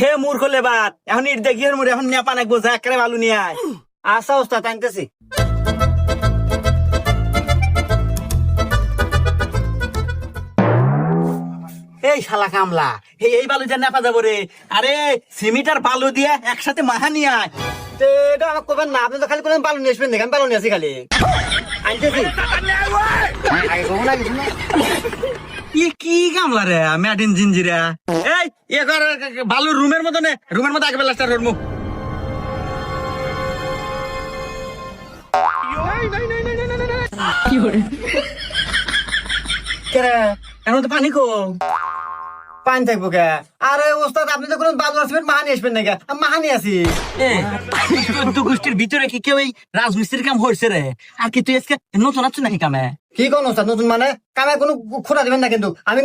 হে মূর্খ লেবার, এখন ইট দেখি মুড়ে এখন নেপা নাকবো, যা একেবারে বালু নিয়ে আয়। আচ্ছা ওস্তাদ আনতেছি। এই শালা কামলা, এই বালু যা নেপা যাবো রে। আরে সিমিট আর বালু দিয়ে একসাথে মাহা নিয়ে আয়। তো এটা আমাকে করবেন না, আপনি তো খালি কোনো বালু নিয়ে আসবেন, দেখেন বালু নিয়ে আসি খালি আনতেছি। আগে কখন আগে না কি কামলা রে ম্যাডিন জিঞ্জিরা। এই বালু রুমের মতো নে, রুমের মতো আগে বেলাস্টার রুমু। এখন তো পানি কম, পানি থাকবো কে? আরে ওস্তাদ আপনি তো কোনো বালু আসবেন মাহা নিয়ে আসবেন না কে? আমি মাহা নিয়ে আসি। গোষ্ঠীর ভিতরে কি কেউ এই রাজমিস্ত্রির কাম হয়েছে রে? আর কি তুই আজকে নতুন আছো নাকি কামে? কি কোন ওস্তাদ নতুন মানে? কামে কোনো খোঁড়া দিবেন না কিন্তু, আমি